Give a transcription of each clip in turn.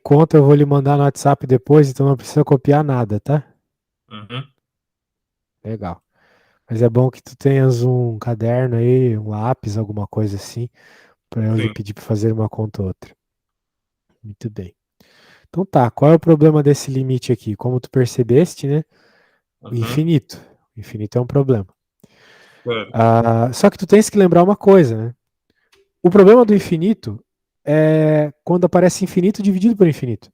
conta eu vou lhe mandar no WhatsApp depois, então não precisa copiar nada, tá? Uhum. Legal. Mas é bom que tu tenhas um caderno aí, um lápis, alguma coisa assim, para eu lhe Sim. pedir para fazer uma conta ou outra. Muito bem. Então tá, qual é o problema desse limite aqui? Como tu percebeste, né? O Uhum. infinito. O infinito é um problema. Certo. Ah, só que tu tens que lembrar uma coisa, né? O problema do infinito é quando aparece infinito dividido por infinito.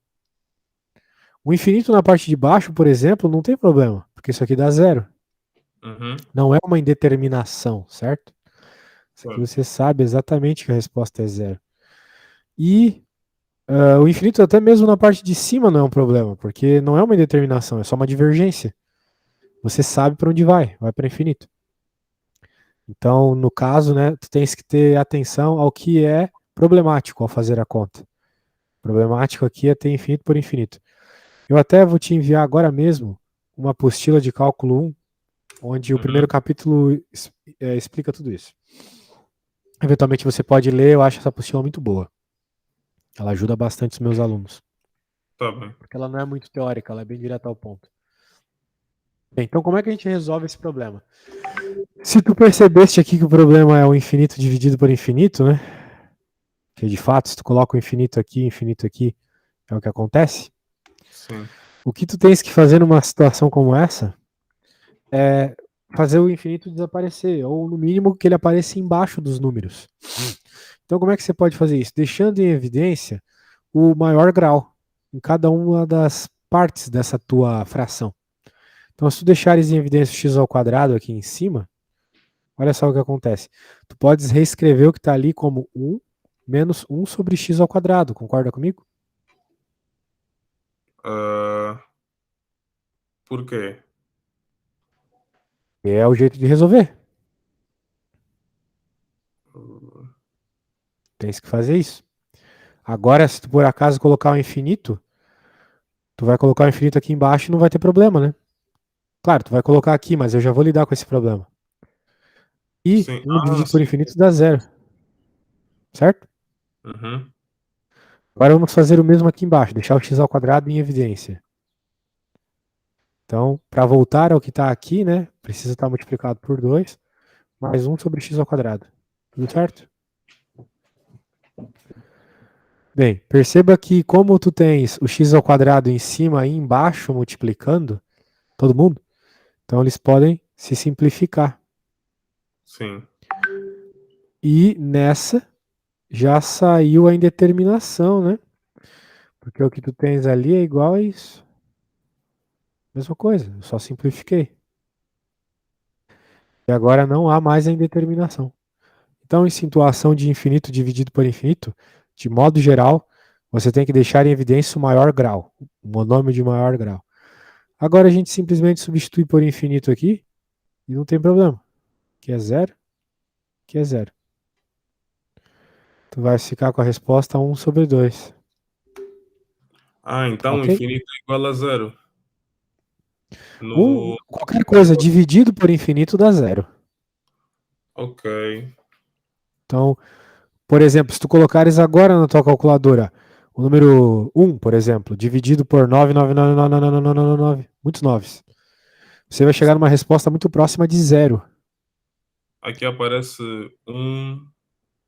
O infinito na parte de baixo, por exemplo, não tem problema, porque isso aqui dá zero. Uhum. Não é uma indeterminação, certo? Isso aqui Certo. você sabe exatamente que a resposta é zero. E o infinito, até mesmo na parte de cima, não é um problema, porque não é uma indeterminação, é só uma divergência. Você sabe para onde vai para infinito. Então, no caso, né, tu tens que ter atenção ao que é problemático ao fazer a conta. Problemático aqui é ter infinito por infinito. Eu até vou te enviar agora mesmo uma apostila de cálculo 1, onde o primeiro Uhum. capítulo explica tudo isso. Eventualmente você pode ler, eu acho essa apostila muito boa. Ela ajuda bastante os meus alunos, Tá bem. porque ela não é muito teórica, ela é bem direta ao ponto. Bem, então como é que a gente resolve esse problema? Se tu percebeste aqui que o problema é o infinito dividido por infinito, né? Que de fato, se tu coloca o infinito aqui, é o que acontece. Sim. O que tu tens que fazer numa situação como essa é fazer o infinito desaparecer, ou no mínimo que ele apareça embaixo dos números. Então, como é que você pode fazer isso? Deixando em evidência o maior grau em cada uma das partes dessa tua fração. Então, se tu deixares em evidência o x ao quadrado aqui em cima, olha só o que acontece. Tu podes reescrever o que está ali como 1 menos 1 sobre x ao quadrado. Concorda comigo? Ah, por quê? É o jeito de resolver. Uh, Tens que fazer isso. Agora, se tu por acaso colocar o infinito, tu vai colocar o infinito aqui embaixo e não vai ter problema, né? Claro, tu vai colocar aqui, mas eu já vou lidar com esse problema. E sim. 1 dividido por Sim. infinito dá zero, certo? Uhum. Agora vamos fazer o mesmo aqui embaixo, deixar o x ao quadrado em evidência. Então, para voltar ao que está aqui, né, precisa estar multiplicado por 2, mais 1 sobre x ao quadrado. Tudo certo? Bem, perceba que como tu tens o x ao quadrado em cima e embaixo multiplicando, todo mundo, então eles podem se simplificar. Sim. E nessa já saiu a indeterminação, né? Porque o que tu tens ali é igual a isso. Mesma coisa, eu só simplifiquei. E agora não há mais a indeterminação. Então, em situação de infinito dividido por infinito, de modo geral, você tem que deixar em evidência o maior grau, o monômio de maior grau. Agora a gente simplesmente substitui por infinito aqui e não tem problema. Que é zero, que é zero. Tu vai ficar com a resposta 1 sobre 2. Então o Ok? infinito é igual a zero. No. Qualquer coisa dividido por infinito dá zero. Ok. Então, por exemplo, se tu colocares agora na tua calculadora o número 1, por exemplo, dividido por 9, muitos noves, você vai chegar numa resposta muito próxima de zero. Aqui aparece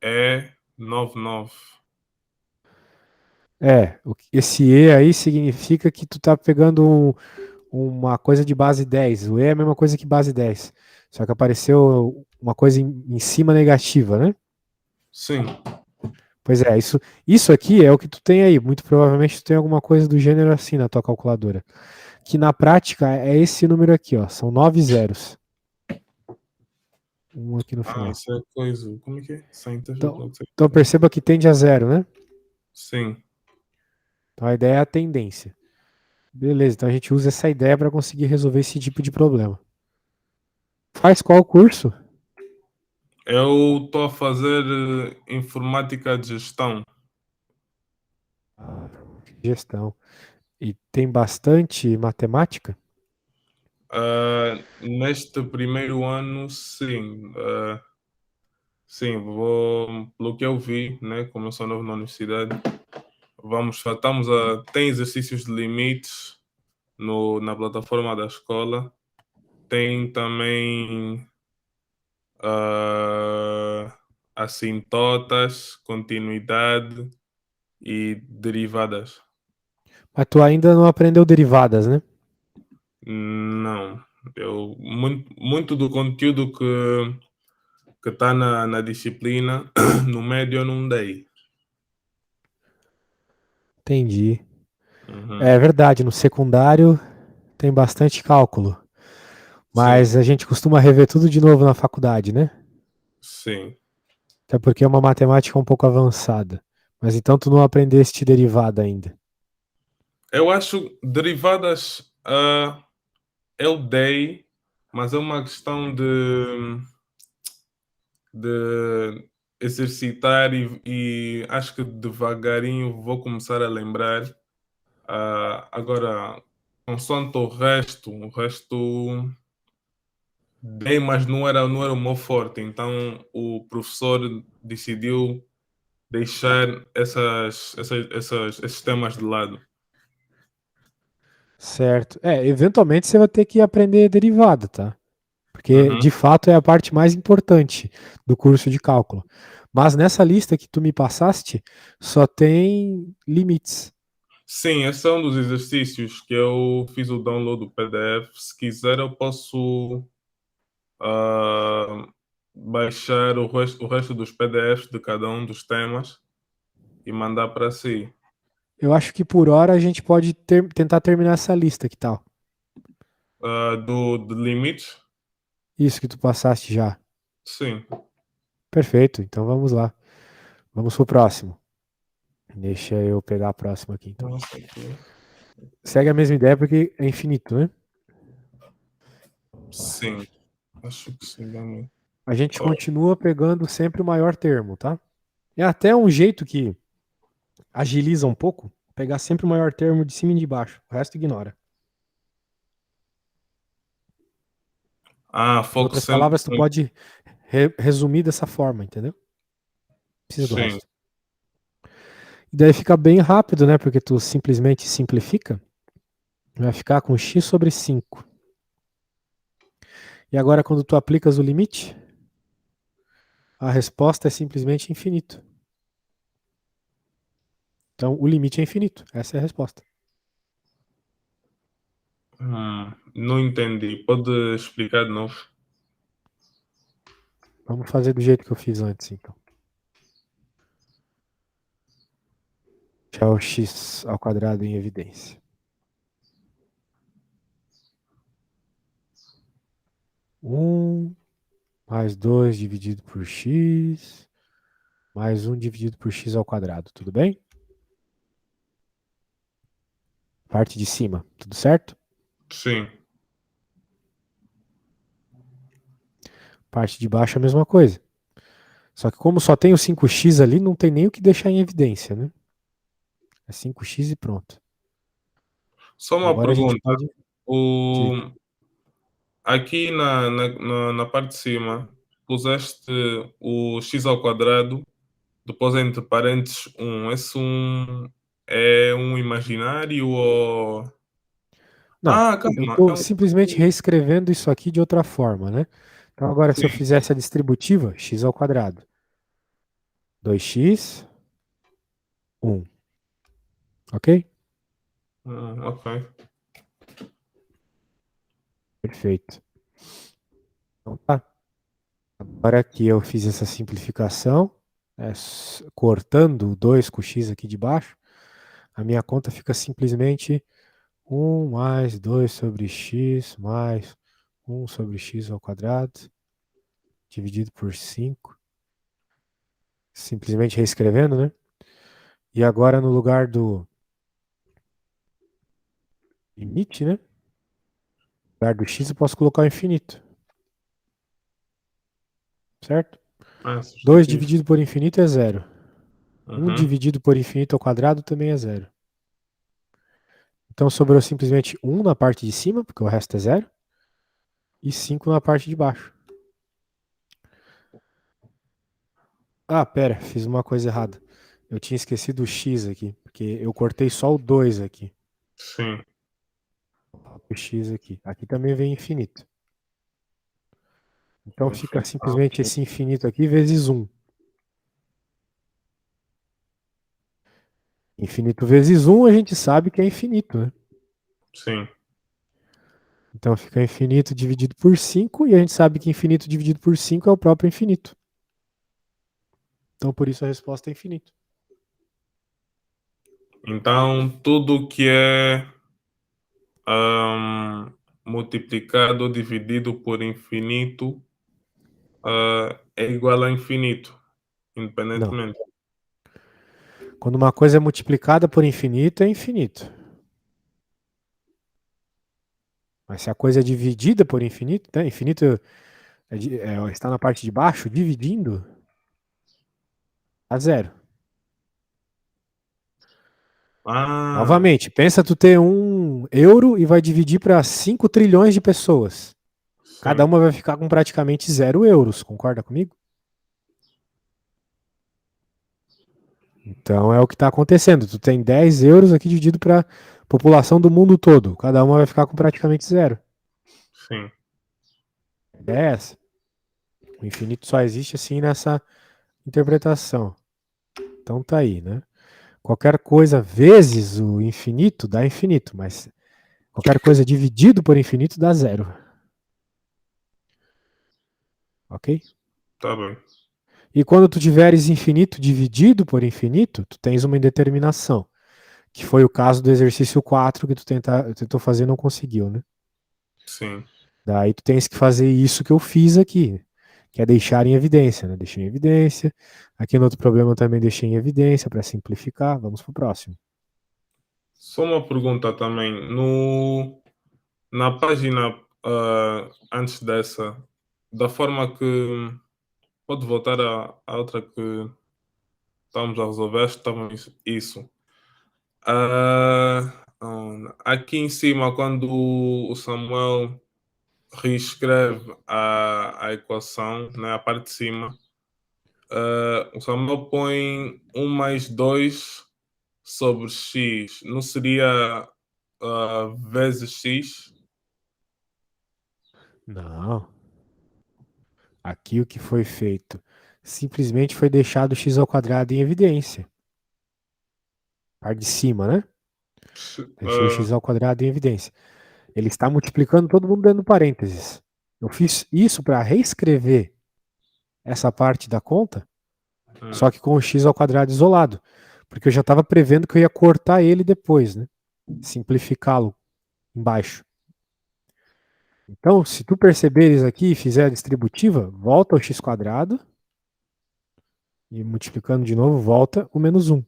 é 99. Esse E aí significa que tu tá pegando uma coisa de base 10. O E é a mesma coisa que base 10. Só que apareceu uma coisa em cima negativa, né? Sim. Pois é, isso aqui é o que tu tem aí. Muito provavelmente tu tem alguma coisa do gênero assim na tua calculadora. Que na prática é esse número aqui, ó. São 9 zeros. Um aqui no final. Isso é coisa. Como é que é? Então perceba que tende a zero, né? Sim. Então a ideia é a tendência. Beleza, então a gente usa essa ideia para conseguir resolver esse tipo de problema. Faz qual curso? Eu estou a fazer informática de gestão. Gestão. E tem bastante matemática? Neste primeiro ano, sim. Sim, vou, pelo que eu vi, né, como eu sou novo na universidade, Tem exercícios de limites na plataforma da escola. Tem também assintotas, continuidade e derivadas. Mas tu ainda não aprendeu derivadas, né? Não. Muito do conteúdo que está na disciplina, no médio eu não dei. Entendi. Uhum. É verdade, no secundário tem bastante cálculo. Sim, Mas a gente costuma rever tudo de novo na faculdade, né? sim. Até porque é uma matemática um pouco avançada. Mas então tu não aprendeste derivada ainda. Eu acho derivadas, eu dei, mas é uma questão de exercitar e acho que devagarinho vou começar a lembrar. Agora, consoante o resto dei, mas não era o meu forte. Então o professor decidiu deixar esses temas de lado. Certo. É, eventualmente você vai ter que aprender derivada, tá? Porque Uhum. de fato é a parte mais importante do curso de cálculo. Mas nessa lista que tu me passaste, só tem limites. Sim, esse é um dos exercícios que eu fiz o download do PDF. Se quiser, eu posso ah, baixar o resto dos PDFs de cada um dos temas e mandar para si. Eu acho que por hora a gente pode tentar terminar essa lista, que tal? De limites? Isso que tu passaste já. Sim. Perfeito, então vamos lá. Vamos pro próximo. Deixa eu pegar a próxima aqui, então. Nossa, aqui. Segue a mesma ideia porque é infinito, né? Sim, acho que sim, também. A gente Oh, continua pegando sempre o maior termo, tá? É até um jeito que agiliza um pouco, pegar sempre o maior termo de cima e de baixo. O resto ignora. Em foco outras sempre. palavras, tu pode resumir dessa forma, entendeu? Precisa do Sim. resto. E daí fica bem rápido, né? Porque tu simplesmente simplifica. Vai ficar com x sobre 5. E agora, quando tu aplicas o limite, a resposta é simplesmente infinito. Então, o limite é infinito. Essa é a resposta. Não entendi. Pode explicar de novo? Vamos fazer do jeito que eu fiz antes, então. Deixar o x ao quadrado em evidência. 1 mais 2 dividido por x, mais 1 dividido por x ao quadrado. Tudo bem? Parte de cima, tudo certo? Sim. Parte de baixo a mesma coisa. Só que como só tem o 5x ali, não tem nem o que deixar em evidência, né? É 5x e pronto. Só uma Agora a gente pergunta. pode. O, aqui na parte de cima, puseste o x ao quadrado, depois entre parênteses 1. Esse 1 é um imaginário ou. Não, eu Calma. estou simplesmente reescrevendo isso aqui de outra forma, né? Então agora se eu Sim. fizesse a distributiva, x ao quadrado, 2x, 1, ok? Ok. Perfeito. Então tá. Agora que eu fiz essa simplificação, cortando o 2 com o x aqui de baixo, a minha conta fica simplesmente 1 mais 2 sobre x mais 1 sobre x ao quadrado, dividido por 5. Simplesmente reescrevendo, né? E agora no lugar do limite, né? No lugar do x eu posso colocar o infinito, certo? 2 Substituir. dividido por infinito é zero. 1 Uhum. dividido por infinito ao quadrado também é zero. Então sobrou simplesmente 1 na parte de cima, porque o resto é zero, e 5 na parte de baixo. Ah, pera, fiz uma coisa errada. Eu tinha esquecido o x aqui, porque eu cortei só o 2 aqui. Sim. O x aqui. Aqui também vem infinito. Então fica Então, simplesmente esse infinito aqui vezes 1. Infinito vezes 1 a gente sabe que é infinito, né? sim. Então fica infinito dividido por 5 e a gente sabe que infinito dividido por 5 é o próprio infinito. Então por isso a resposta é infinito. Então, tudo que é ahm, multiplicado ou dividido por infinito é igual a infinito, Não. independentemente. Quando uma coisa é multiplicada por infinito, é infinito. Mas se a coisa é dividida por infinito, né? Infinito está na parte de baixo, dividindo, a zero. Ah, Novamente, pensa tu ter 1 euro e vai dividir para 5 trilhões de pessoas. Cada sim, uma vai ficar com praticamente 0 euros, concorda comigo? Então é o que está acontecendo. Tu tem 10 euros aqui dividido para a população do mundo todo. Cada uma vai ficar com praticamente zero. sim. É essa. O infinito só existe assim nessa interpretação. Então tá aí, né? Qualquer coisa vezes o infinito dá infinito, mas qualquer coisa dividido por infinito dá zero. Ok? Tá bem. E quando tu tiveres infinito dividido por infinito, tu tens uma indeterminação, que foi o caso do exercício 4 que tu tentou fazer e não conseguiu, né? Sim. Daí tu tens que fazer isso que eu fiz aqui, que é deixar em evidência, né? Deixei em evidência. Aqui no outro problema eu também deixei em evidência para simplificar. Vamos pro próximo. Só uma pergunta também. No, na página antes dessa, da forma que. Pode voltar à outra que estamos a resolver, acho que estava isso. Aqui em cima, quando o Samuel reescreve a equação, né, a parte de cima, o Samuel põe 1 mais 2 sobre x. Não seria vezes x? Não. Aqui o que foi feito? Simplesmente foi deixado o x ao quadrado em evidência. Parte de cima, né? Deixei o Ah, x ao quadrado em evidência. Ele está multiplicando todo mundo dentro do parênteses. Eu fiz isso para reescrever essa parte da conta, hum, só que com o x ao quadrado isolado. Porque eu já estava prevendo que eu ia cortar ele depois, né? Simplificá-lo embaixo. Então, se tu perceberes aqui e fizer a distributiva, volta ao x quadrado e multiplicando de novo, volta o menos 1.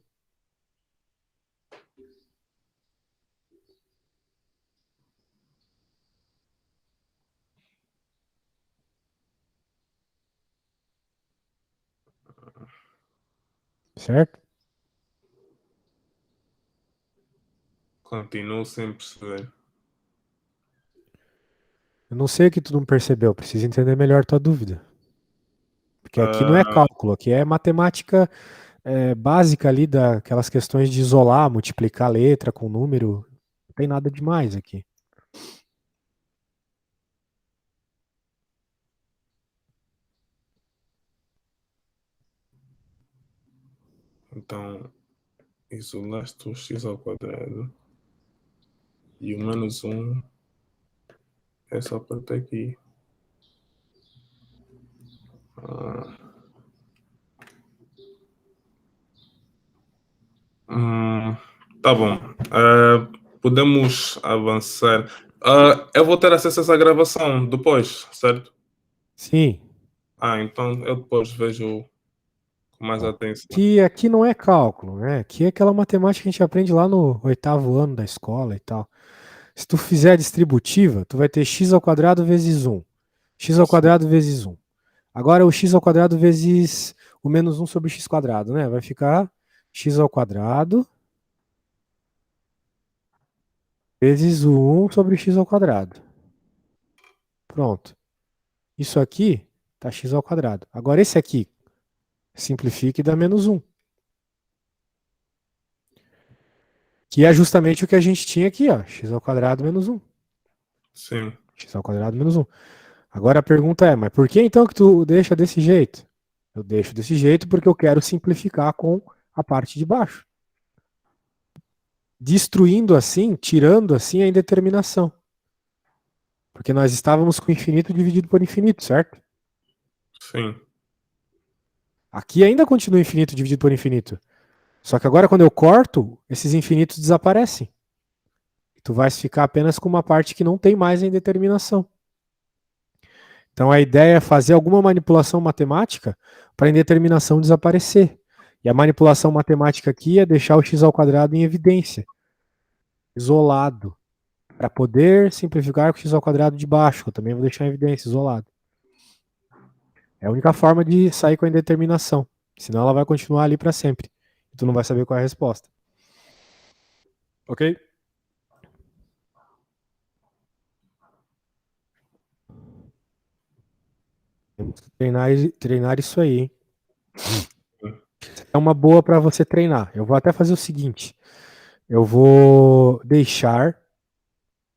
Certo? continuo sem perceber. Eu não sei o que tu não percebeu, preciso entender melhor tua dúvida. Porque aqui não é Ah, cálculo, aqui é matemática básica ali daquelas questões de isolar, multiplicar letra com número. Não tem nada demais aqui. então, isolaste o x ao quadrado e o menos um é só parte aqui. Ah, hum, tá bom. Podemos avançar. Eu vou ter acesso a essa gravação depois, certo? Sim. Então eu depois vejo com mais Ó. atenção. Aqui não é cálculo, né? Aqui é aquela matemática que a gente aprende lá no oitavo ano da escola e tal. Se tu fizer a distributiva, tu vai ter x ao quadrado vezes 1. X ao Sim, quadrado vezes 1. Agora o x ao quadrado vezes o menos 1 sobre x quadrado, né? Vai ficar x ao quadrado vezes o 1 sobre x ao quadrado. Pronto. Isso aqui tá x ao quadrado. Agora esse aqui, simplifica e dá menos 1. Que é justamente o que a gente tinha aqui, ó. X ao quadrado menos 1. Sim. X ao quadrado menos 1. Agora a pergunta é, mas por que então que tu deixa desse jeito? Eu deixo desse jeito porque eu quero simplificar com a parte de baixo. Destruindo assim, tirando assim a indeterminação. Porque nós estávamos com infinito dividido por infinito, certo? Sim. Aqui ainda continua infinito dividido por infinito. Só que agora quando eu corto, esses infinitos desaparecem. Tu vais ficar apenas com uma parte que não tem mais a indeterminação. Então a ideia é fazer alguma manipulação matemática para a indeterminação desaparecer. E a manipulação matemática aqui é deixar o x ao quadrado em evidência, isolado, para poder simplificar com o x ao quadrado de baixo, que eu também vou deixar em evidência, isolado. É a única forma de sair com a indeterminação. Senão ela vai continuar ali para sempre. E tu não vai saber qual é a resposta. Ok? Temos que treinar isso aí, hein? É uma boa para você treinar. Eu vou até fazer o seguinte. Eu vou deixar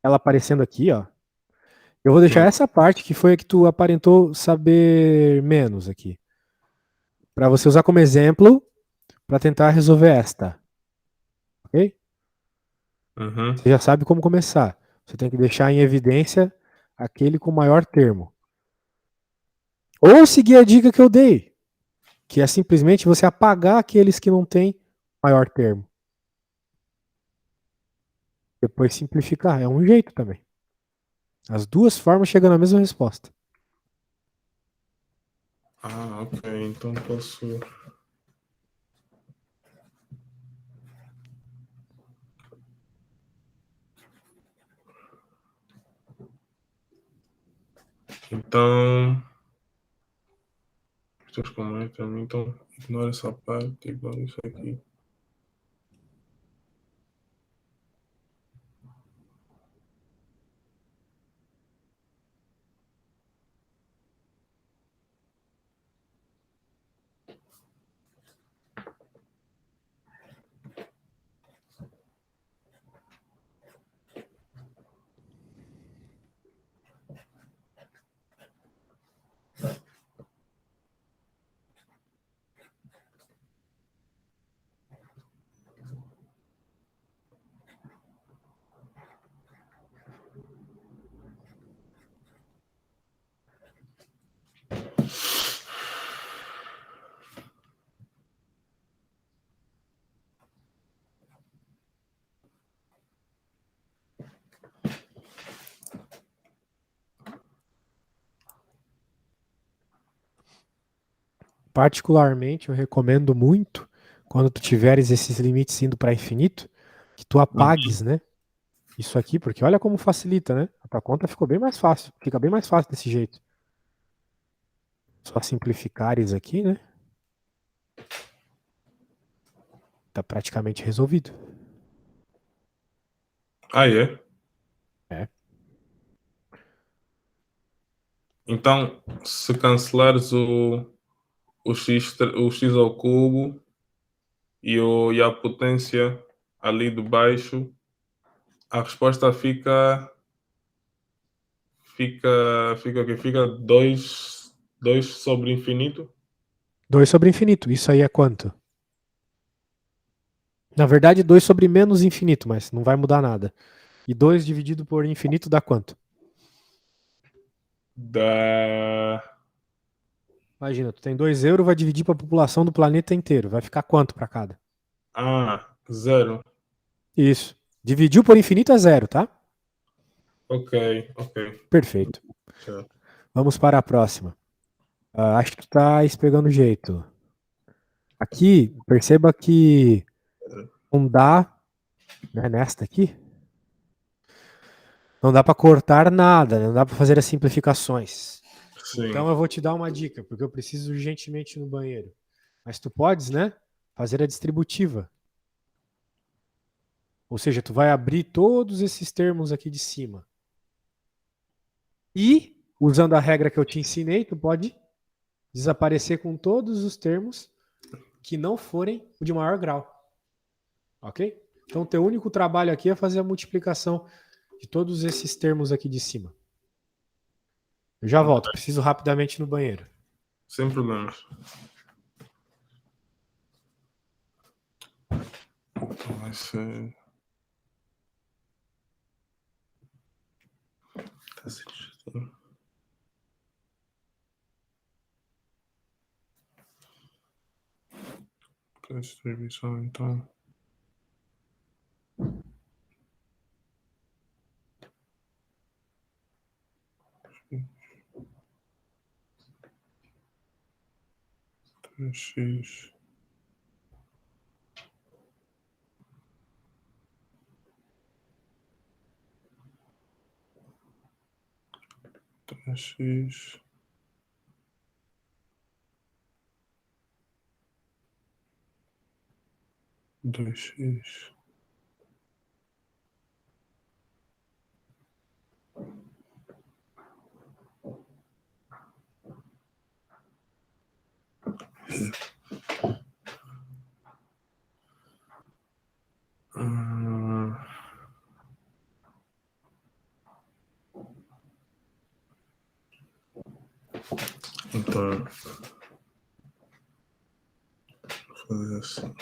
ela aparecendo aqui, ó. Eu vou deixar Sim. essa parte que foi a que tu aparentou saber menos aqui, para você usar como exemplo para tentar resolver esta, ok? Uhum. Você já sabe como começar. Você tem que deixar em evidência aquele com maior termo. Ou seguir a dica que eu dei, que é simplesmente você apagar aqueles que não têm maior termo. Depois simplificar. É um jeito também. As duas formas chegam na mesma resposta. Ah, ok. Então posso. Então. Pessoas como eu também. Então, ignora essa parte, igual isso aqui. Particularmente, eu recomendo muito, quando tu tiveres esses limites indo para infinito, que tu Uhum. apagues, né? Isso aqui, porque olha como facilita, né? A tua conta ficou bem mais fácil. Fica bem mais fácil desse jeito. Só simplificares aqui, né? Tá praticamente resolvido. Ah, é? É. Então, se cancelares o x ao cubo e a potência ali de baixo, a resposta fica o quê? Fica 2 sobre infinito? 2 sobre infinito. Isso aí é quanto? Na verdade, 2 sobre menos infinito, mas não vai mudar nada. E 2 dividido por infinito dá quanto? Da. Imagina, tu tem 2 euros, vai dividir para a população do planeta inteiro. Vai ficar quanto para cada? Ah, 0. Isso. Dividiu por infinito é zero, tá? Ok, ok. Perfeito. Certo. Vamos para a próxima. Acho que tu tá pegando jeito. Aqui, perceba que não dá, né, nesta aqui, não dá para cortar nada, né, não dá para fazer as simplificações. Sim. Então eu vou te dar uma dica, porque eu preciso urgentemente ir no banheiro. Mas tu podes, né, fazer a distributiva. Ou seja, tu vai abrir todos esses termos aqui de cima. E, usando a regra que eu te ensinei, tu pode desaparecer com todos os termos que não forem o de maior grau. Ok? Então, teu único trabalho aqui é fazer a multiplicação de todos esses termos aqui de cima. Eu já volto, preciso rapidamente no banheiro. Sem problemas. Então vai ser. Tá certinho. Para distribuição, então. X. X. Dois X. Então, vou fazer assim.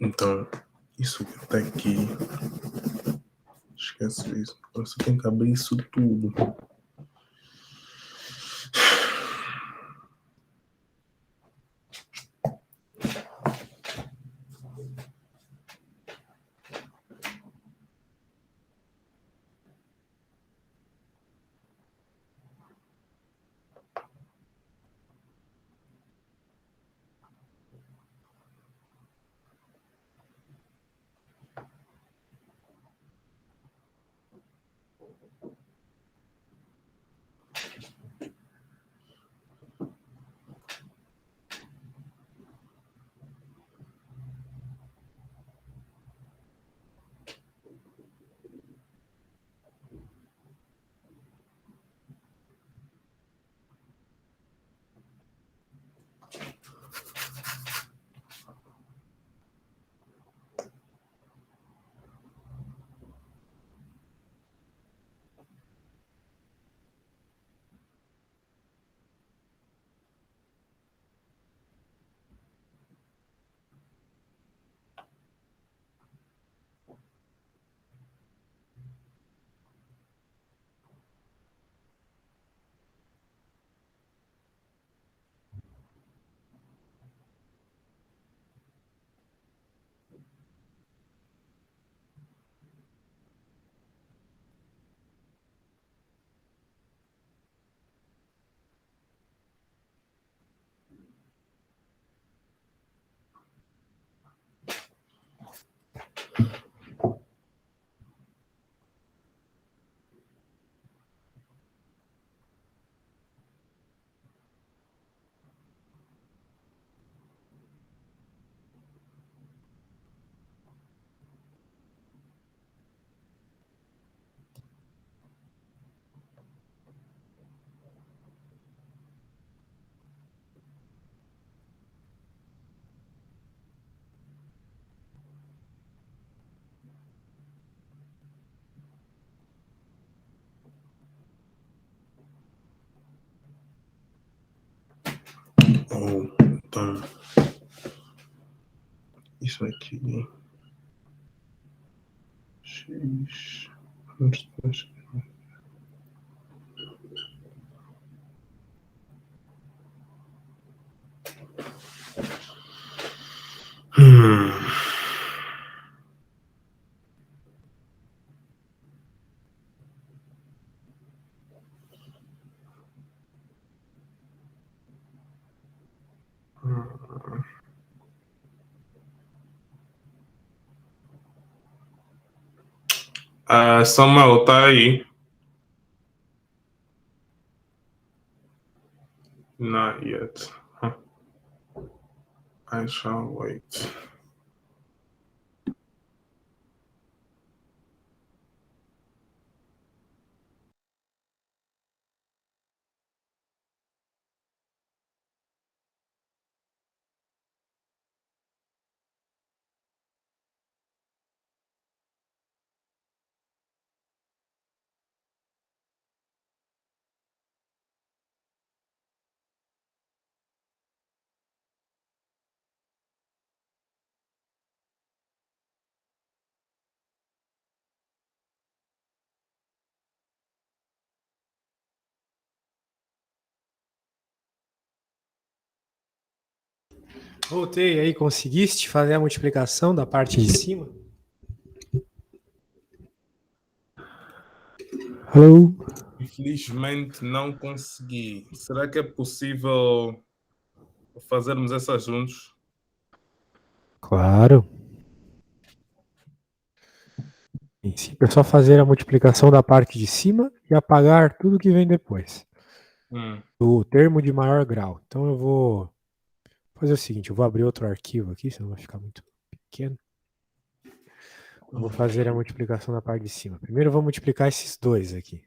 Então, isso que tá aqui. Esquece isso. Agora você tem que abrir isso tudo. Então, isso aqui. X. Hum. Samuel, tá aí? Not yet. Huh. I shall wait. Voltei aí, conseguiste fazer a multiplicação da parte de cima? Hello? Infelizmente não consegui. Será que é possível fazermos essa juntos? Claro. Em si, é só fazer a multiplicação da parte de cima e apagar tudo que vem depois. O termo de maior grau. Então eu vou fazer o seguinte, eu vou abrir outro arquivo aqui, senão vai ficar muito pequeno. Eu vou fazer a multiplicação da parte de cima. Primeiro eu vou multiplicar esses dois aqui.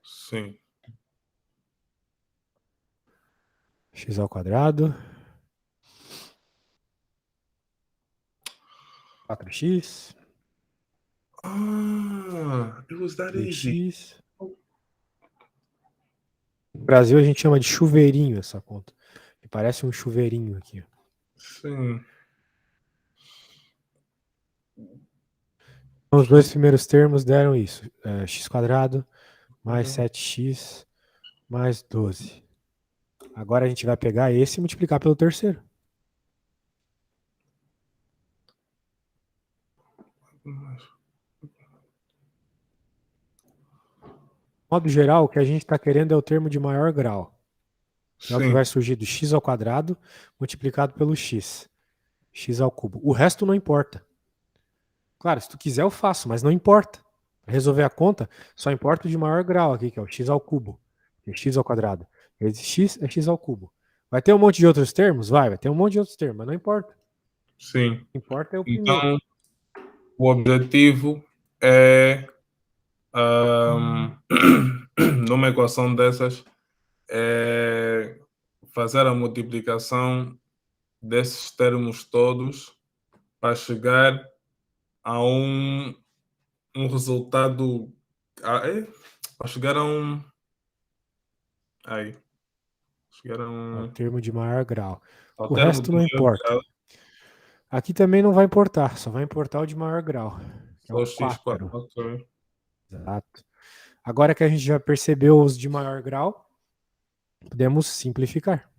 Sim. X ao quadrado. 4x. It was that easy. 2x. No Brasil a gente chama de chuveirinho essa conta. E parece um chuveirinho aqui. Sim. Então, os dois primeiros termos deram isso. X quadrado mais 7x mais 12. Agora a gente vai pegar esse e multiplicar pelo terceiro. De modo geral, o que a gente está querendo é o termo de maior grau. Que é o que vai surgir do x ao quadrado multiplicado pelo x. X ao cubo. O resto não importa. Claro, se tu quiser eu faço, mas não importa. Para resolver a conta, só importa o de maior grau aqui, que é o x ao cubo. Que é x ao quadrado. Esse x é x ao cubo. Vai ter um monte de outros termos? Vai ter um monte de outros termos, mas não importa. Sim. O que importa é o primeiro. Então, o objetivo é, numa equação dessas, é fazer a multiplicação desses termos todos para chegar a um resultado. Para chegar a um. Aí. Chegar a É o um. termo de maior grau. Ao O termo resto de não maior importa. grau, Aqui também não vai importar, só vai importar o de maior grau, que é só o x4. 4. Ok. Exato. Agora que a gente já percebeu os de maior grau, podemos simplificar.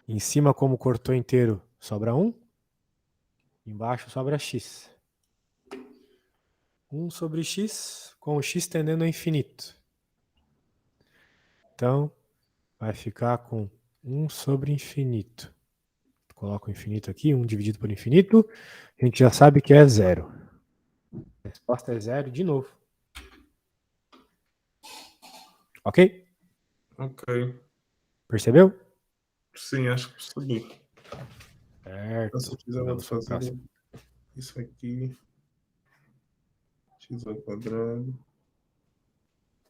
Em cima, como cortou inteiro, sobra 1. Embaixo sobra x. 1 sobre x, com o x tendendo ao infinito. Então, vai ficar com 1 sobre infinito. Coloca o infinito aqui, 1 dividido por infinito. A gente já sabe que é 0. A resposta é 0 de novo. Ok? Ok. Percebeu? Sim, acho que percebi. Certo. Se eu precisava de Vamos para o fazer próximo. isso aqui. X ao quadrado.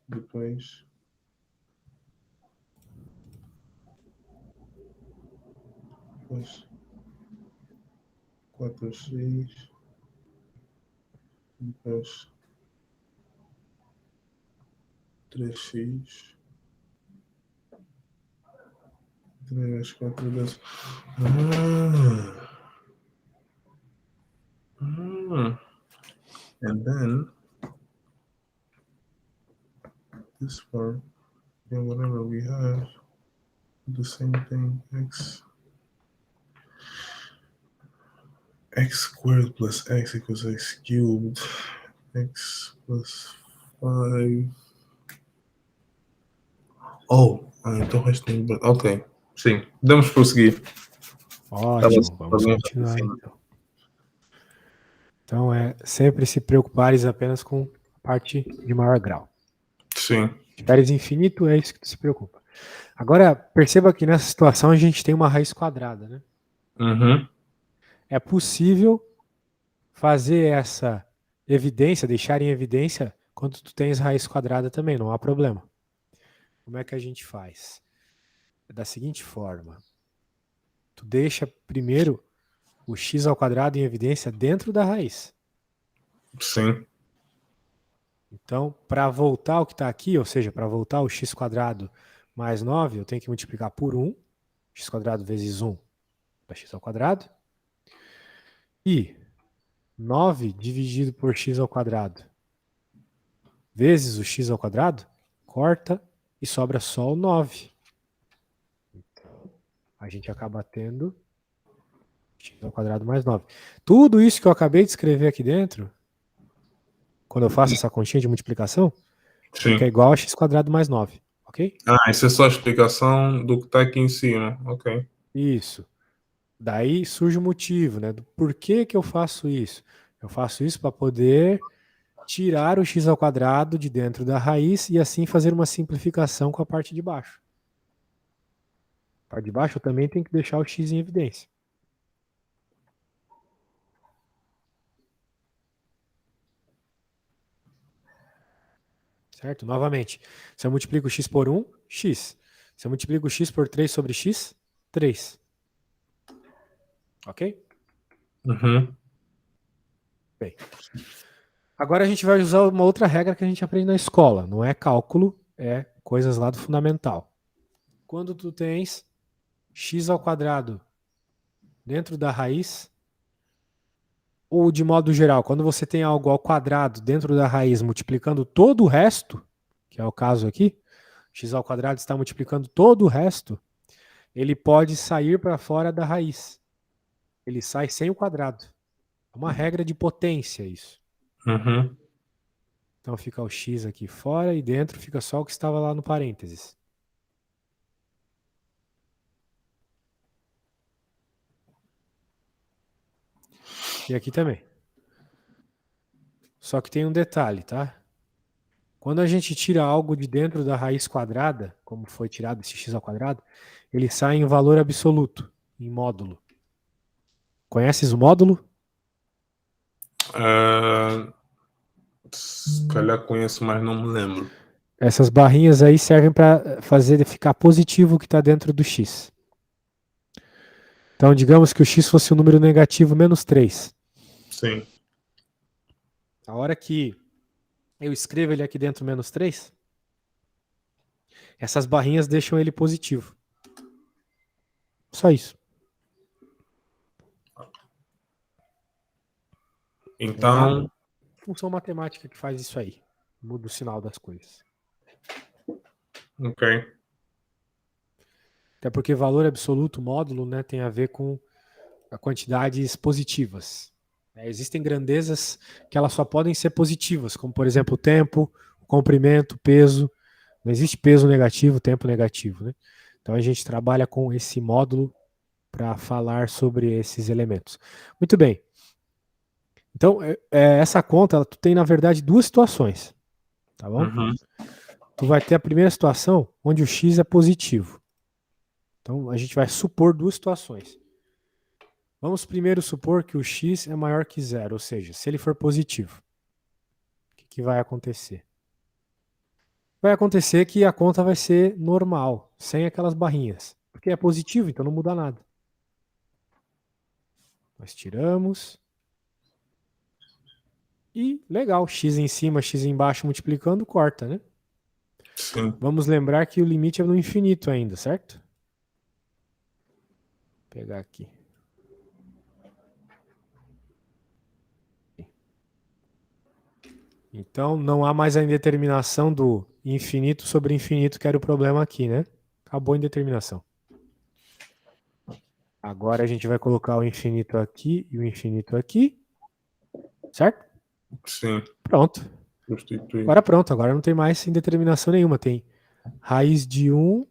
Depois. Depois. 4x. Depois. 3x. 3 vezes 4 vezes. And then this part, and whatever we have, the same thing. X squared plus x equals x cubed. X plus 5. Oh, então resta. Ok. Sim, podemos prosseguir. Ótimo, vamos continuar então. Então é sempre se preocupares apenas com a parte de maior grau. Sim. Se tiveres infinito, é isso que tu se preocupa. Agora, perceba que nessa situação a gente tem uma raiz quadrada, né? Uhum. É possível fazer essa evidência, deixar em evidência quando tu tens raiz quadrada também, não há problema. Como é que a gente faz? É da seguinte forma. Tu deixa primeiro o x ao quadrado em evidência dentro da raiz. Sim. Então, para voltar ao que está aqui, ou seja, para voltar ao x quadrado mais 9, eu tenho que multiplicar por 1, x quadrado vezes 1 dá x ao quadrado. E 9 dividido por x ao quadrado vezes o x ao quadrado, corta e sobra só o 9. Então, a gente acaba tendo x ao quadrado mais 9. Tudo isso que eu acabei de escrever aqui dentro, quando eu faço essa continha de multiplicação, fica Sim. igual a x quadrado mais 9, ok? Ah, isso é só a explicação do que está aqui em cima. Ok. Isso. Daí surge o motivo, né? Do porquê que eu faço isso. Eu faço isso para poder tirar o x ao quadrado de dentro da raiz e assim fazer uma simplificação com a parte de baixo. A parte de baixo eu também tenho que deixar o x em evidência. Certo? Novamente, se eu multiplico x por 1, x. Se eu multiplico x por 3 sobre x, 3. Ok? Uhum. Bem. Agora a gente vai usar uma outra regra que a gente aprende na escola. Não é cálculo, é coisas lá do fundamental. Quando tu tens x ao quadrado dentro da raiz, ou de modo geral, quando você tem algo ao quadrado dentro da raiz multiplicando todo o resto, que é o caso aqui, x ao quadrado está multiplicando todo o resto, ele pode sair para fora da raiz. Ele sai sem o quadrado. É uma regra de potência isso. Uhum. Então fica o x aqui fora e dentro fica só o que estava lá no parênteses. E aqui também. Só que tem um detalhe, tá? Quando a gente tira algo de dentro da raiz quadrada, como foi tirado esse x ao quadrado, ele sai em valor absoluto, em módulo. Conheces o módulo? Se calhar conheço, mas não me lembro. Essas barrinhas aí servem para fazer ficar positivo o que está dentro do x. Então, digamos que o x fosse um número negativo menos 3. Sim. A hora que eu escrevo ele aqui dentro menos 3, essas barrinhas deixam ele positivo. Só isso. É a Então, função matemática que faz isso aí. Muda o sinal das coisas. ok. Até porque valor absoluto, módulo, né, tem a ver com quantidades positivas. Existem grandezas que elas só podem ser positivas, como por exemplo o tempo, o comprimento, o peso. Não existe peso negativo, tempo negativo, né? Então a gente trabalha com esse módulo para falar sobre esses elementos. Muito bem. Então essa conta, tu tem na verdade duas situações, tá bom? Uhum. Tu vai ter a primeira situação onde o x é positivo. Então a gente vai supor duas situações. Vamos primeiro supor que o x é maior que zero, ou seja, se ele for positivo, o que vai acontecer? Vai acontecer que a conta vai ser normal, sem aquelas barrinhas, porque é positivo, então não muda nada. Nós tiramos. E legal, x em cima, x embaixo multiplicando, corta, né? Sim. Vamos lembrar que o limite é no infinito ainda, certo? Vou pegar aqui. Então não há mais a indeterminação do infinito sobre infinito, que era o problema aqui, né? Acabou a indeterminação. Agora a gente vai colocar o infinito aqui e o infinito aqui. Certo? Sim. Pronto. Substituir. Agora pronto, agora não tem mais indeterminação nenhuma. Tem raiz de 1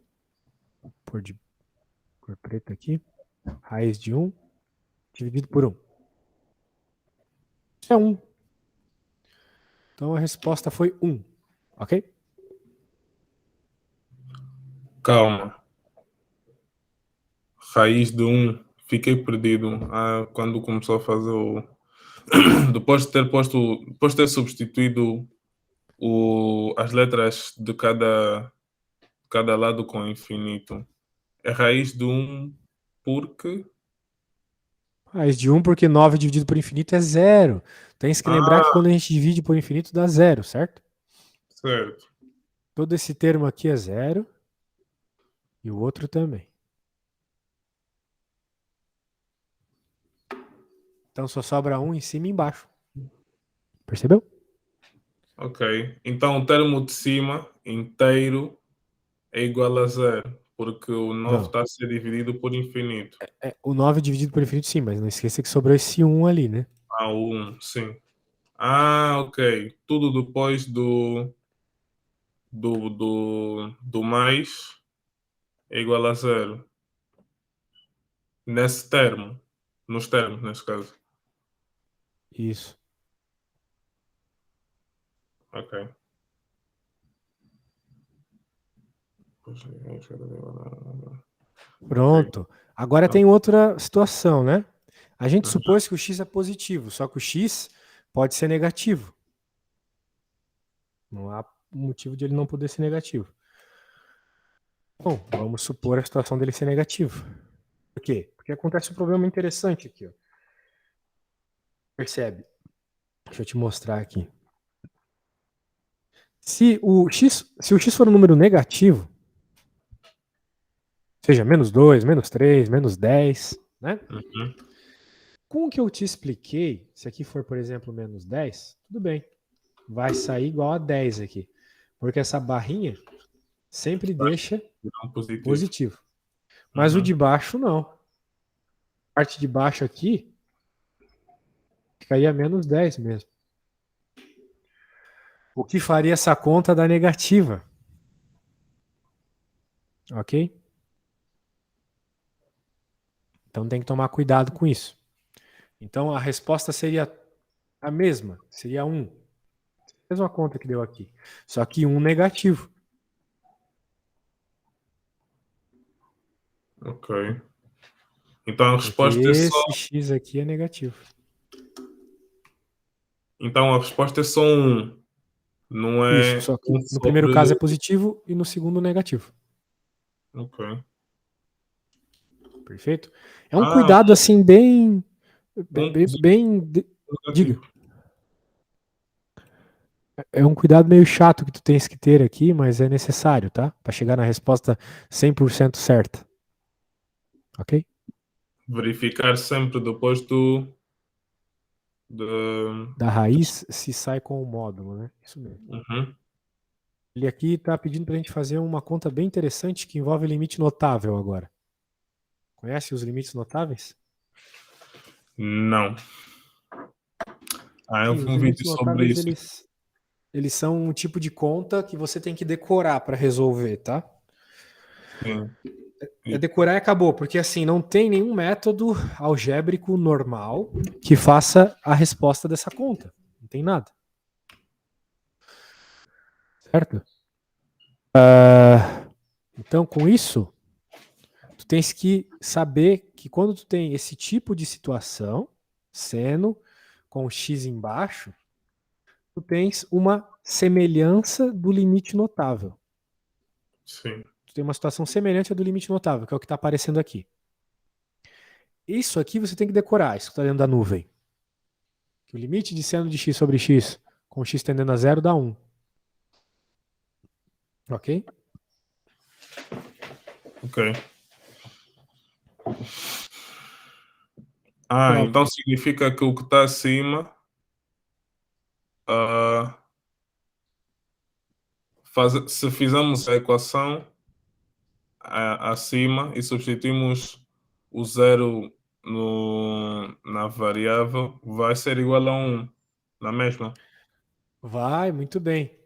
por cor preta aqui. Raiz de 1 dividido por 1. Isso é 1. Então a resposta foi 1. Ok? Calma. Raiz de 1. Fiquei perdido quando começou a fazer o. Depois de ter substituído as letras de cada lado com infinito. É raiz de 1 porque. Raiz de 1 porque 9 dividido por infinito é 0. Tens que lembrar que Ah, quando a gente divide por infinito dá 0, certo? certo. Todo esse termo aqui é 0 e o outro também. Então só sobra 1 em cima e embaixo. Percebeu? Ok. Então o termo de cima inteiro é igual a 0, porque o 9 Não. está a ser dividido por infinito. O 9 dividido por infinito sim, mas não esqueça que sobrou esse 1 ali, né? O 1, sim. Ah, ok. Tudo depois do mais é igual a 0. Nesse termo. Nos termos, nesse caso. Isso. Ok. Ok. Pronto. Agora tem outra situação, né? A gente supôs que o x é positivo, só que o x pode ser negativo. Não há motivo de ele não poder ser negativo. Bom, vamos supor a situação dele ser negativo. Por quê? Porque acontece um problema interessante aqui. Ó. Percebe? Deixa eu te mostrar aqui. Se o x for um número negativo, seja menos 2, menos 3, menos 10, né? Uhum. Com o que eu te expliquei, se aqui for, por exemplo, menos 10, tudo bem. Vai sair igual a 10 aqui. Porque essa barrinha sempre deixa Não positivo. positivo. Mas o Uhum. de baixo não. A parte de baixo aqui ficaria menos 10 mesmo. O que faria essa conta dar negativa? Ok? Então tem que tomar cuidado com isso. Então a resposta seria a mesma, seria 1. Mesma conta que deu aqui. Só que 1 negativo. Ok. Então a Porque resposta é só. esse x aqui é negativo. Então a resposta é só 1. Não Isso, é só que 1 no primeiro sobre. caso é positivo e no segundo negativo. Ok. Perfeito? É um Ah, cuidado assim bem. 1 bem, positivo bem diga. negativo. É um cuidado meio chato que tu tens que ter aqui, mas é necessário, tá? Para chegar na resposta 100% certa. Ok? Verificar sempre depois de. Da raiz se sai com o módulo, né? Isso mesmo. Uhum. Ele aqui está pedindo para a gente fazer uma conta bem interessante que envolve limite notável agora. Conhece os limites notáveis? Não. Eu Sim, vi os um vídeo limites sobre notáveis isso. eles são um tipo de conta que você tem que decorar para resolver, tá? Sim. É decorar e acabou, porque assim, não tem nenhum método algébrico normal que faça a resposta dessa conta. Não tem nada. Certo? Então, com isso, tu tens que saber que quando tu tem esse tipo de situação, seno com x embaixo, tu tens uma semelhança do limite notável. Sim. Tu tem uma situação semelhante à do limite notável, que é o que está aparecendo aqui. Isso aqui você tem que decorar, isso que está dentro da nuvem. Que o limite de seno de x sobre x, com x tendendo a zero, dá 1. Ok? Ok. Prova. Então significa que o que está acima ah, se fizermos a equação acima e substituímos o zero na variável, vai ser igual a 1 na mesma. Vai, muito bem.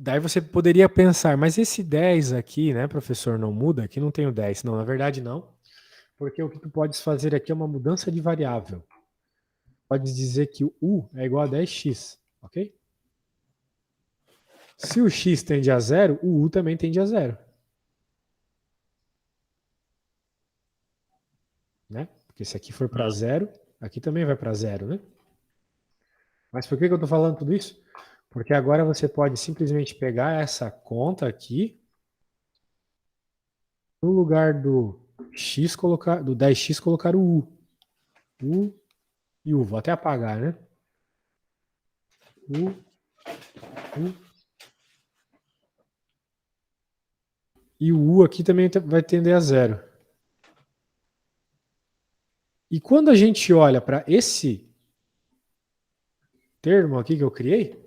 daí você poderia pensar, mas esse 10 aqui, né, professor, não muda? Aqui não tem o 10. Não, na verdade não, porque o que tu podes fazer aqui é uma mudança de variável. Pode dizer que o U é igual a 10x, ok? Se o x tende a zero, o U também tende a zero. Né? Porque se aqui for para zero, aqui também vai para zero, né? Mas por que eu estou falando tudo isso? Porque agora você pode simplesmente pegar essa conta aqui, no lugar do x colocar do 10x colocar o u. U e u. Vou até apagar, né? U, U. E o u aqui também vai tender a zero. E quando a gente olha para esse termo aqui que eu criei,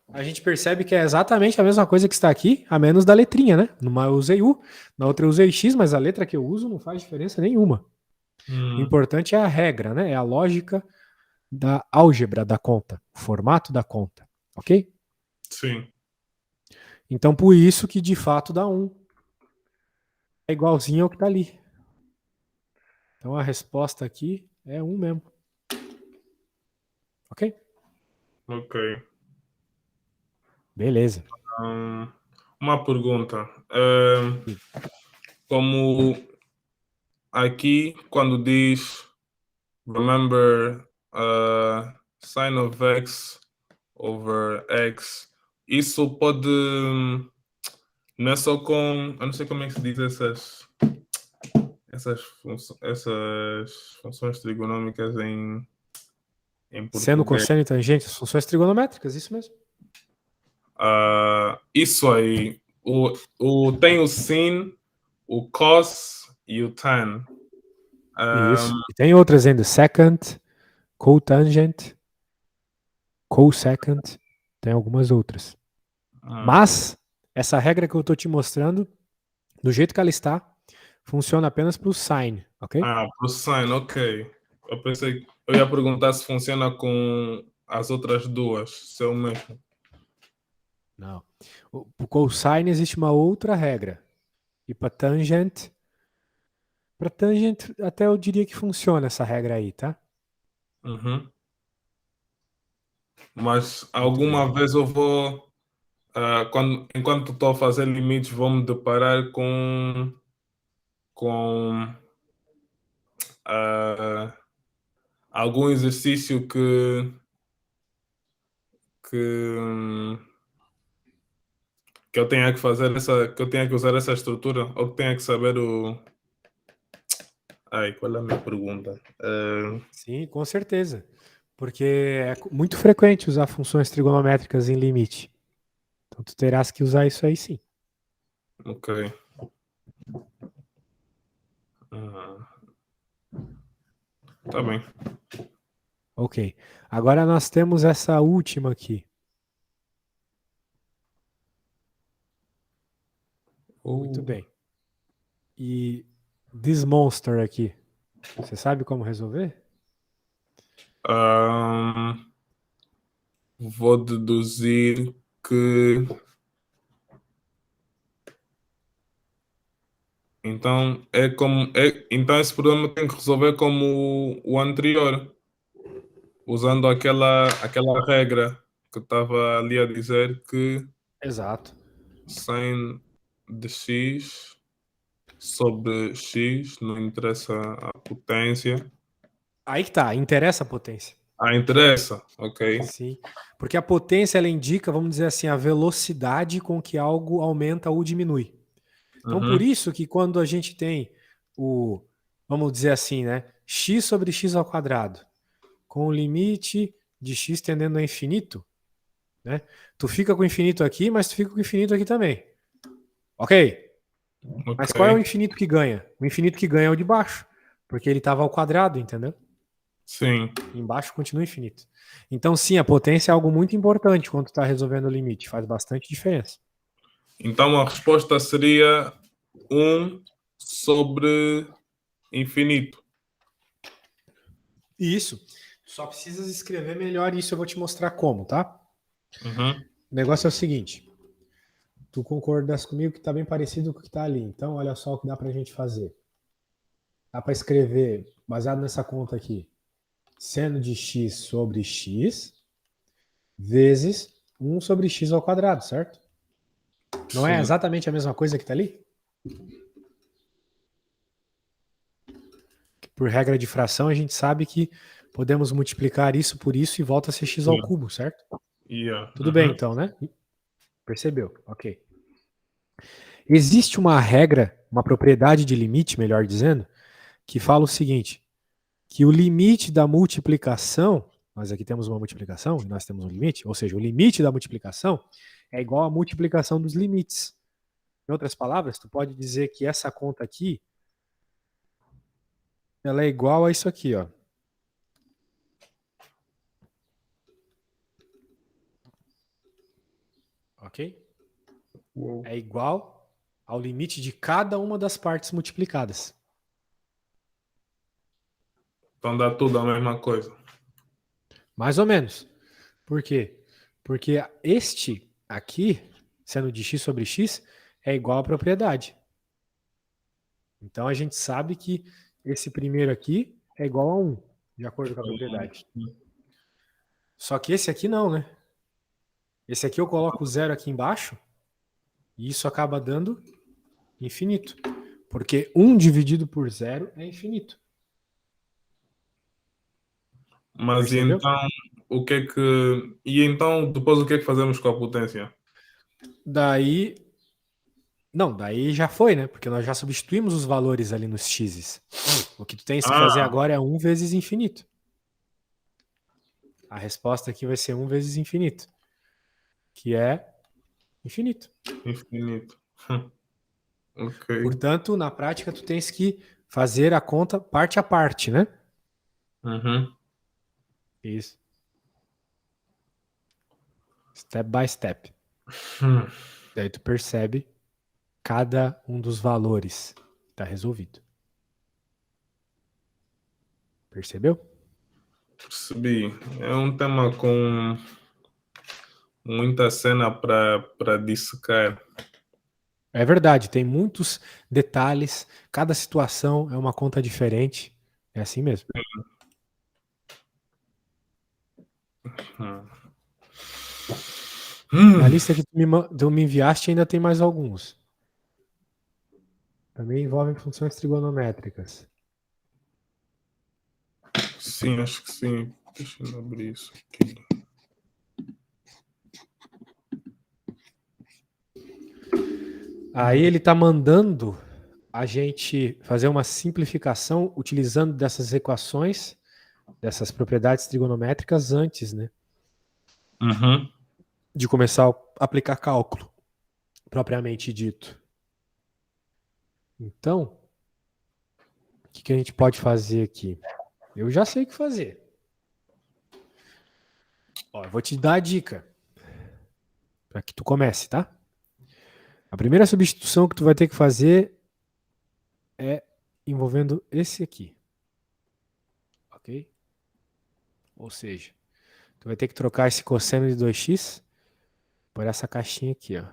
a gente percebe que é exatamente a mesma coisa que está aqui, a menos da letrinha, né? Numa eu usei U, na outra eu usei X, mas a letra que eu uso não faz diferença nenhuma. O importante é a regra, né? É a lógica da álgebra da conta, o formato da conta, ok? Sim. Então, por isso que de fato dá 1. É igualzinho ao que está ali. Então, a resposta aqui é 1 mesmo. Ok? Ok. Beleza. Uma pergunta. Como aqui, quando diz remember sin of x over x, isso pode. Não é só com. Eu não sei como é que se diz essas funções trigonômicas em Seno, português. cosseno e tangente, as funções trigonométricas, isso mesmo. Isso aí. Tem o sin, o cos e o tan. Isso. E tem outras ainda, secant, cotangent, cosecant, tem algumas outras. Mas essa regra que eu estou te mostrando, do jeito que ela está, funciona apenas para o sine, ok? Pro sin, ok. Eu pensei, eu ia perguntar se funciona com as outras duas, se é o mesmo. Não. O cosine existe uma outra regra. E para tangent até eu diria que funciona essa regra aí, tá? Uhum. Mas Muito bem. alguma vez eu vou, enquanto estou a fazer limites, vou me deparar com ah, algum exercício que, que eu tenha que fazer que eu tenha que usar essa estrutura, ou que tenha que saber o. Ai, qual é a minha pergunta? Sim, com certeza. Porque é muito frequente usar funções trigonométricas em limite. Então tu terás que usar isso aí sim. Ok. Tá bem. Ok. Agora nós temos essa última aqui. Muito bem. E this monster aqui, você sabe como resolver? Ahn, vou deduzir que. Então, então esse problema tem que resolver como o anterior, usando aquela regra que estava ali a dizer que Exato. sin de x sobre x, não interessa a potência. Aí que tá, interessa a potência. Interessa, ok. Sim. Porque a potência ela indica, vamos dizer assim, a velocidade com que algo aumenta ou diminui. Então, por Uhum, isso que quando a gente tem o, vamos dizer assim, né, x sobre x ao quadrado, com o limite de x tendendo a infinito, né? Tu fica com o infinito aqui, mas tu fica com o infinito aqui também. Ok? ok. Mas qual é o infinito que ganha? O infinito que ganha é o de baixo, porque ele estava ao quadrado, entendeu? Sim. Embaixo continua infinito. Então, sim, a potência é algo muito importante quando tu está resolvendo o limite, faz bastante diferença. Então a resposta seria 1 sobre infinito. Isso. Só precisas escrever melhor isso, eu vou te mostrar como, tá? Uhum, O negócio é o seguinte: tu concordas comigo que está bem parecido com o que está ali. Então, olha só o que dá para a gente fazer. Dá para escrever, baseado nessa conta aqui, seno de x sobre x vezes 1 sobre x ao quadrado, certo? Não é Sim. exatamente a mesma coisa que está ali? Por regra de fração, a gente sabe que podemos multiplicar isso por isso e volta a ser x ao Yeah. cubo, certo? Yeah. Tudo bem, então, né? Percebeu? Ok. Existe uma regra, uma propriedade de limite, melhor dizendo, que fala o seguinte, que o limite da multiplicação, nós aqui temos uma multiplicação e nós temos um limite, ou seja, o limite da multiplicação é igual à multiplicação dos limites. Em outras palavras, tu pode dizer que essa conta aqui, ela é igual a isso aqui, ó. Ok? Uou. É igual ao limite de cada uma das partes multiplicadas. Então dá tudo a mesma coisa. Mais ou menos. Por quê? Porque este aqui, sendo de x sobre x, é igual à propriedade. Então a gente sabe que esse primeiro aqui é igual a 1, de acordo com a propriedade. Só que esse aqui não, né? Esse aqui eu coloco o zero aqui embaixo e isso acaba dando infinito. Porque 1 dividido por zero é infinito. Mas e Percebeu? então, o que é que. E então, depois o que é que fazemos com a potência? Daí. Não, daí já foi, né? Porque nós já substituímos os valores ali nos x's. O que tu tens que fazer Ah, agora é 1 vezes infinito. A resposta aqui vai ser 1 vezes infinito, que é infinito. infinito. Ok. Portanto, na prática, tu tens que fazer a conta parte a parte, né? Uhum. Isso. Step by step. Hum. Daí tu percebe cada um dos valores. Tá resolvido. Percebeu? Percebi. É um tema com muita cena para dissecar. É verdade, tem muitos detalhes, cada situação é uma conta diferente. É assim mesmo. Hum. Na Hum. lista que tu me enviaste ainda tem mais alguns. Também envolvem funções trigonométricas. Sim, acho que sim. Deixa eu abrir isso aqui. Aí ele está mandando a gente fazer uma simplificação utilizando dessas equações, dessas propriedades trigonométricas antes, né, Uhum. de começar a aplicar cálculo, propriamente dito. Então, o que a gente pode fazer aqui? Eu já sei o que fazer. Ó, eu vou te dar a dica para que tu comece, tá? A primeira substituição que tu vai ter que fazer é envolvendo esse aqui. Ok? Ou seja, tu vai ter que trocar esse cosseno de 2x por essa caixinha aqui, ó.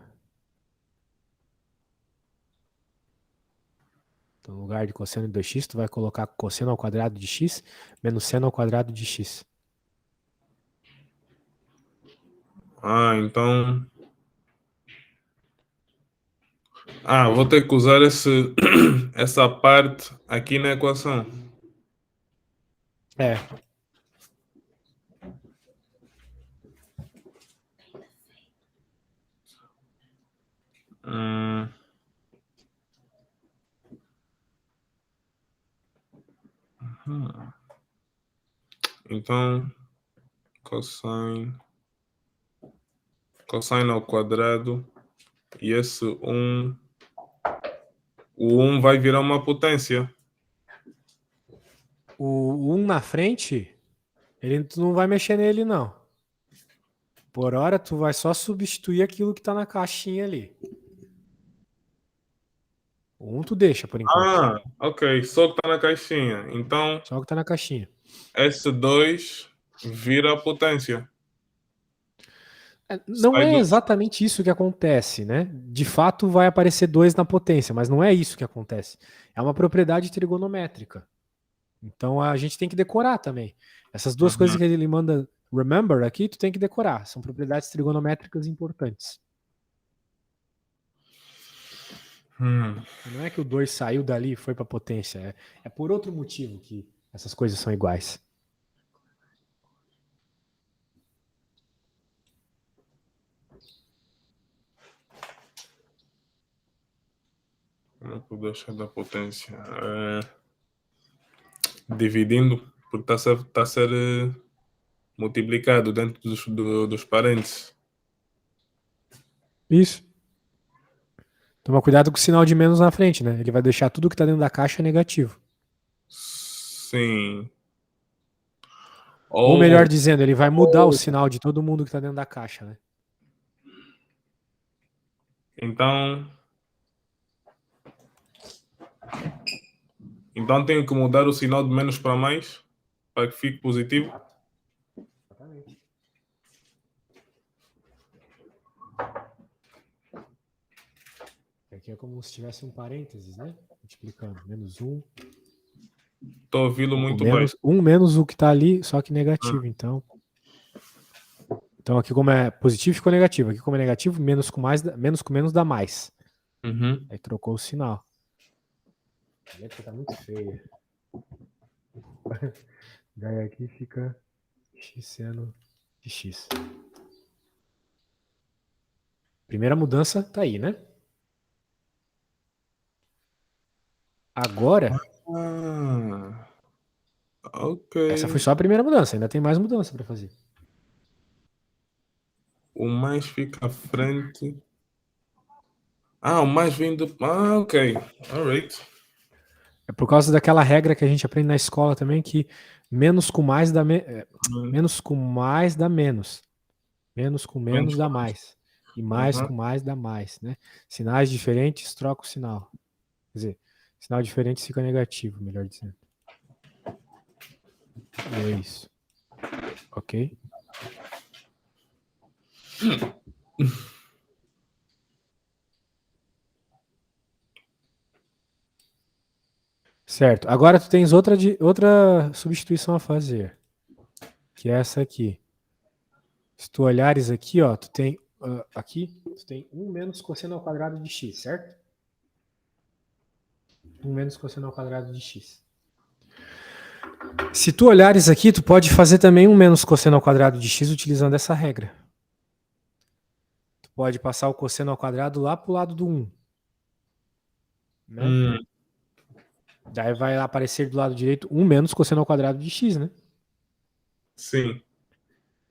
Então, no lugar de cosseno de 2x, tu vai colocar cosseno ao quadrado de x menos seno ao quadrado de x. Ah, então. Ah, vou ter que usar essa parte aqui na equação. É, Hum. Então, cosine, cosine ao quadrado e esse 1, o 1 vai virar uma potência. o 1 na frente, tu não vai mexer nele, não. Por hora, tu vai só substituir aquilo que tá na caixinha ali. O 1 tu deixa, por enquanto. Ah, ok, só que está na caixinha. Então, Só o que tá na caixinha. S2 vira potência. Não Sai é do. exatamente isso que acontece, né? De fato, vai aparecer 2 na potência, mas não é isso que acontece. É uma propriedade trigonométrica. Então a gente tem que decorar também. Essas duas coisas Uhum. que ele manda remember aqui, tu tem que decorar. São propriedades trigonométricas importantes. Hum. Não é que o 2 saiu dali e foi para potência. É por outro motivo que essas coisas são iguais. Como é que eu deixo da potência? Dividindo, porque está a ser multiplicado dentro dos parênteses. Isso. Toma cuidado com o sinal de menos na frente, né? Ele vai deixar tudo que está dentro da caixa negativo. Sim. Ou Ou, melhor dizendo, ele vai mudar o sinal de todo mundo que está dentro da caixa, né? então, então tenho que mudar o sinal de menos para mais para que fique positivo. Exato. Exatamente. Aqui é como se tivesse um parênteses, né? Multiplicando. Menos um. Estou a ouvi-lo O muito baixo. menos, um menos o que está ali, só que Ah, negativo. Então aqui como é positivo ficou negativo. Aqui como é negativo, menos com mais, menos com menos dá mais. uhum. Aí trocou o sinal. A letra tá muito feia. Daí aqui fica x seno de x. Primeira mudança tá aí, né? Agora, Ah, ok. essa foi só a primeira mudança. Ainda tem mais mudança para fazer. O mais fica à frente. Ah, o mais vem do. Ah, ok. Alright. É por causa daquela regra que a gente aprende na escola também, que menos com mais dá, Hum, menos com mais dá menos. Menos com menos Menos dá mais. mais. E mais Uhum. com mais dá mais, né? Sinais diferentes, troca o sinal. Quer dizer, sinal diferente fica negativo, melhor dizendo. E é isso. Ok? Certo. Agora tu tens outra substituição a fazer, que é essa aqui. Se tu olhares aqui, ó, tu tem aqui, tu tem 1 menos cosseno ao quadrado de x, certo? 1 menos cosseno ao quadrado de x. Se tu olhares aqui, tu pode fazer também 1 menos cosseno ao quadrado de x utilizando essa regra. Tu pode passar o cosseno ao quadrado lá pro lado do 1. Né? Hum, Daí vai aparecer do lado direito 1 menos cosseno ao quadrado de x, né? sim.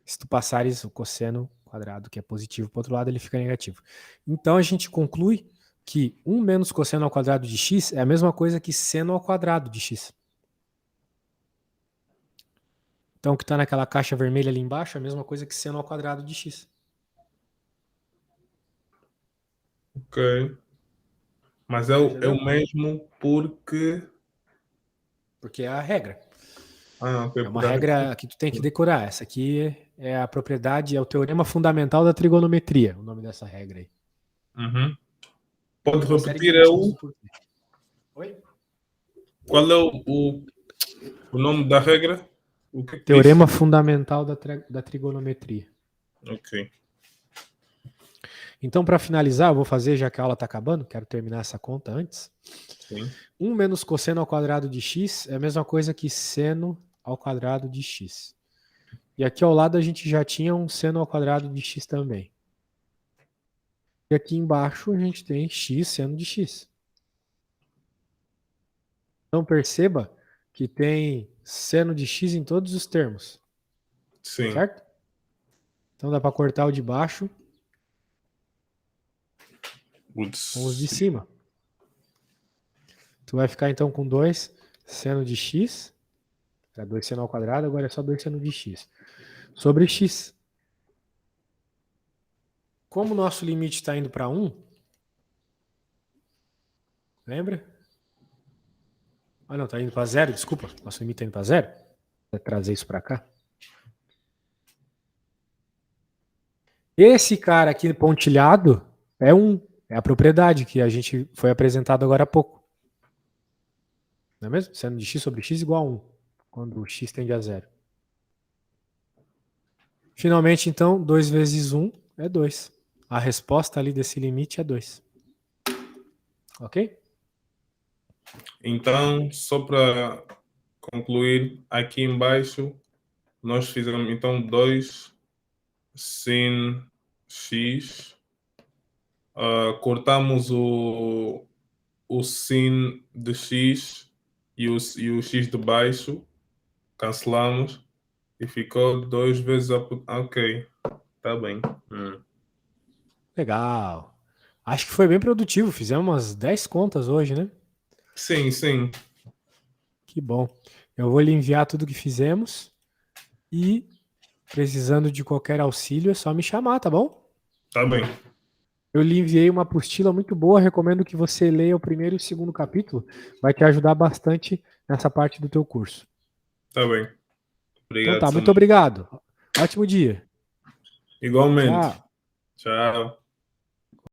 Se tu passares o cosseno quadrado, que é positivo, para o outro lado, ele fica negativo. Então a gente conclui que 1 menos cosseno ao quadrado de x é a mesma coisa que seno ao quadrado de x. Então o que está naquela caixa vermelha ali embaixo é a mesma coisa que seno ao quadrado de x. Ok. Mas é o Entendeu? mesmo porque. Porque é a regra. Ah, ok. É uma Porque a regra. regra que tu tem que decorar. Essa aqui é a propriedade, é o teorema fundamental da trigonometria, o nome dessa regra aí. Uhum. Por Pode uma série de repetir, motivos importantes. Oi? qual é o nome da regra? O que é que Teorema disse? fundamental da trigonometria. Ok. Então, para finalizar, eu vou fazer, já que a aula está acabando, quero terminar essa conta antes. Sim. 1 menos cosseno ao quadrado de x é a mesma coisa que seno ao quadrado de x. E aqui ao lado a gente já tinha um seno ao quadrado de x também. E aqui embaixo a gente tem x seno de x. Então perceba que tem seno de x em todos os termos, Sim. certo? Então dá para cortar o de baixo com os de Putz. cima. Tu vai ficar então com 2 seno de x. Era 2 seno ao quadrado, agora é só 2 seno de x. Sobre x. Como o nosso limite está indo para 1, lembra? Ah, não, está indo para 0, desculpa. Nosso limite está indo para 0. Vou trazer isso para cá. Esse cara aqui pontilhado é a propriedade que a gente foi apresentado agora há pouco. Não é mesmo? Seno de x sobre x igual a 1, quando o x tende a 0. Finalmente, então, 2 vezes 1 é 2. A resposta ali desse limite é 2. Ok? Então, só para concluir, aqui embaixo, nós fizemos então 2 sin x. Cortamos o sin de x e o x de baixo, cancelamos e ficou 2 vezes a. Ok, tá bem. Legal. Acho que foi bem produtivo. Fizemos umas 10 contas hoje, né? Sim, sim, Que bom. Eu vou lhe enviar tudo que fizemos e, precisando de qualquer auxílio, é só me chamar, tá bom? tá bem. Eu lhe enviei uma apostila muito boa, recomendo que você leia o primeiro e o segundo capítulo, vai te ajudar bastante nessa parte do teu curso. Tá bem. Então Obrigado, tá, muito Samuel. obrigado. Ótimo dia. Igualmente. Tchau. Tchau.